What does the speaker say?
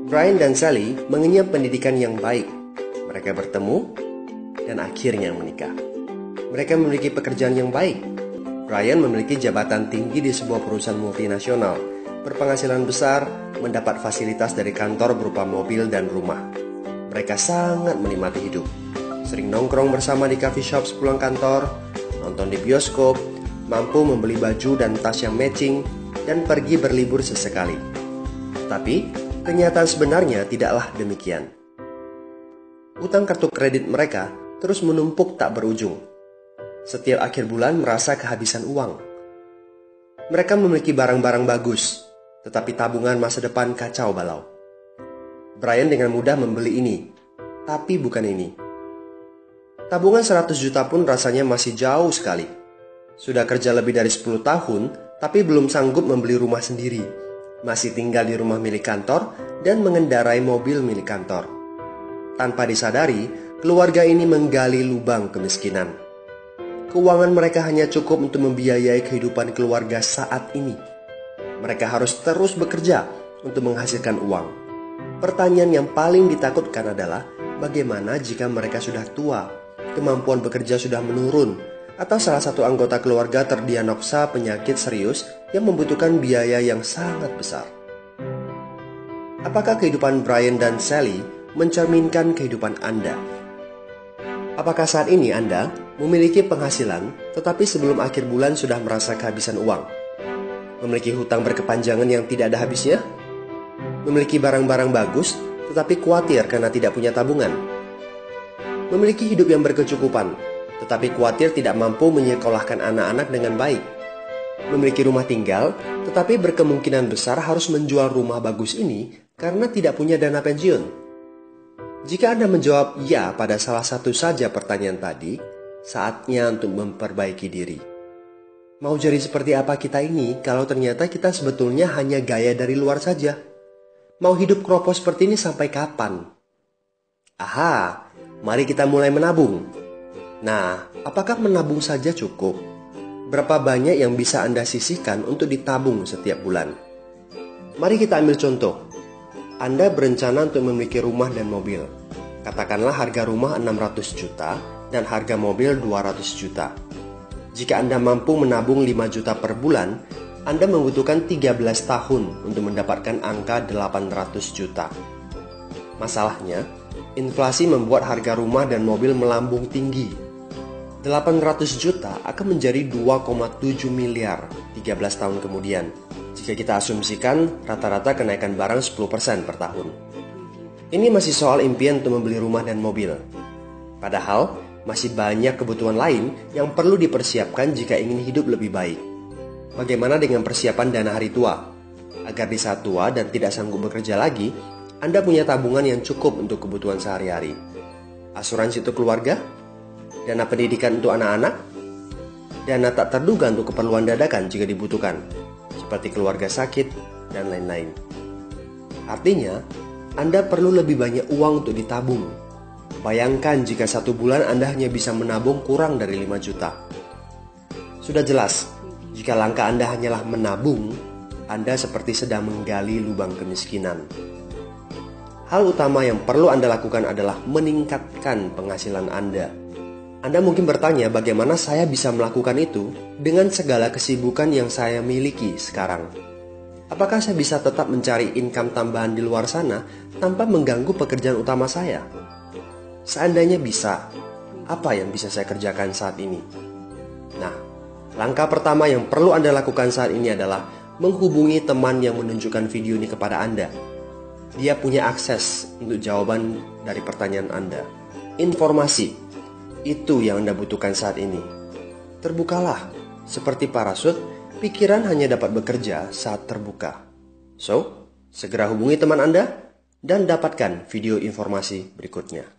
Brian dan Sally mengenyam pendidikan yang baik. Mereka bertemu dan akhirnya menikah. Mereka memiliki pekerjaan yang baik. Brian memiliki jabatan tinggi di sebuah perusahaan multinasional, berpenghasilan besar, mendapat fasilitas dari kantor berupa mobil dan rumah. Mereka sangat menikmati hidup. Sering nongkrong bersama di coffee shop sepulang kantor, nonton di bioskop, mampu membeli baju dan tas yang matching, dan pergi berlibur sesekali. Tapi kenyataan sebenarnya tidaklah demikian. Utang kartu kredit mereka terus menumpuk tak berujung. Setiap akhir bulan merasa kehabisan uang. Mereka memiliki barang-barang bagus, tetapi tabungan masa depan kacau balau. Brian dengan mudah membeli ini, tapi bukan ini. Tabungan 100 juta pun rasanya masih jauh sekali. Sudah kerja lebih dari 10 tahun, tapi belum sanggup membeli rumah sendiri. Masih tinggal di rumah milik kantor dan mengendarai mobil milik kantor. Tanpa disadari, keluarga ini menggali lubang kemiskinan. Keuangan mereka hanya cukup untuk membiayai kehidupan keluarga saat ini. Mereka harus terus bekerja untuk menghasilkan uang. Pertanyaan yang paling ditakutkan adalah bagaimana jika mereka sudah tua, kemampuan bekerja sudah menurun, atau salah satu anggota keluarga terdiagnosa penyakit serius yang membutuhkan biaya yang sangat besar. Apakah kehidupan Brian dan Sally mencerminkan kehidupan Anda? Apakah saat ini Anda memiliki penghasilan tetapi sebelum akhir bulan sudah merasa kehabisan uang? Memiliki hutang berkepanjangan yang tidak ada habisnya? Memiliki barang-barang bagus tetapi khawatir karena tidak punya tabungan? Memiliki hidup yang berkecukupan tetapi khawatir tidak mampu menyekolahkan anak-anak dengan baik? Memiliki rumah tinggal, tetapi berkemungkinan besar harus menjual rumah bagus ini karena tidak punya dana pensiun? Jika Anda menjawab ya pada salah satu saja pertanyaan tadi, saatnya untuk memperbaiki diri. Mau jadi seperti apa kita ini kalau ternyata kita sebetulnya hanya gaya dari luar saja? Mau hidup kropos seperti ini sampai kapan? Aha, mari kita mulai menabung. Nah, apakah menabung saja cukup? Berapa banyak yang bisa Anda sisihkan untuk ditabung setiap bulan? Mari kita ambil contoh. Anda berencana untuk memiliki rumah dan mobil. Katakanlah harga rumah 600 juta dan harga mobil 200 juta. Jika Anda mampu menabung 5 juta per bulan, Anda membutuhkan 13 tahun untuk mendapatkan angka 800 juta. Masalahnya, inflasi membuat harga rumah dan mobil melambung tinggi. 800 juta akan menjadi 2,7 miliar 13 tahun kemudian jika kita asumsikan rata-rata kenaikan barang 10% per tahun. Ini masih soal impian untuk membeli rumah dan mobil. Padahal masih banyak kebutuhan lain yang perlu dipersiapkan jika ingin hidup lebih baik. Bagaimana dengan persiapan dana hari tua? Agar di saat tua dan tidak sanggup bekerja lagi, Anda punya tabungan yang cukup untuk kebutuhan sehari-hari. Asuransi untuk keluarga? Dana pendidikan untuk anak-anak, dana tak terduga untuk keperluan dadakan jika dibutuhkan, seperti keluarga sakit, dan lain-lain. Artinya, Anda perlu lebih banyak uang untuk ditabung. Bayangkan jika satu bulan Anda hanya bisa menabung kurang dari 5 juta. Sudah jelas, jika langkah Anda hanyalah menabung, Anda seperti sedang menggali lubang kemiskinan. Hal utama yang perlu Anda lakukan adalah meningkatkan penghasilan Anda. Anda mungkin bertanya bagaimana saya bisa melakukan itu dengan segala kesibukan yang saya miliki sekarang. Apakah saya bisa tetap mencari income tambahan di luar sana tanpa mengganggu pekerjaan utama saya? Seandainya bisa, apa yang bisa saya kerjakan saat ini? Nah, langkah pertama yang perlu Anda lakukan saat ini adalah menghubungi teman yang menunjukkan video ini kepada Anda. Dia punya akses untuk jawaban dari pertanyaan Anda. Informasi itu yang Anda butuhkan saat ini. Terbukalah, seperti parasut, pikiran hanya dapat bekerja saat terbuka. So, segera hubungi teman Anda dan dapatkan video informasi berikutnya.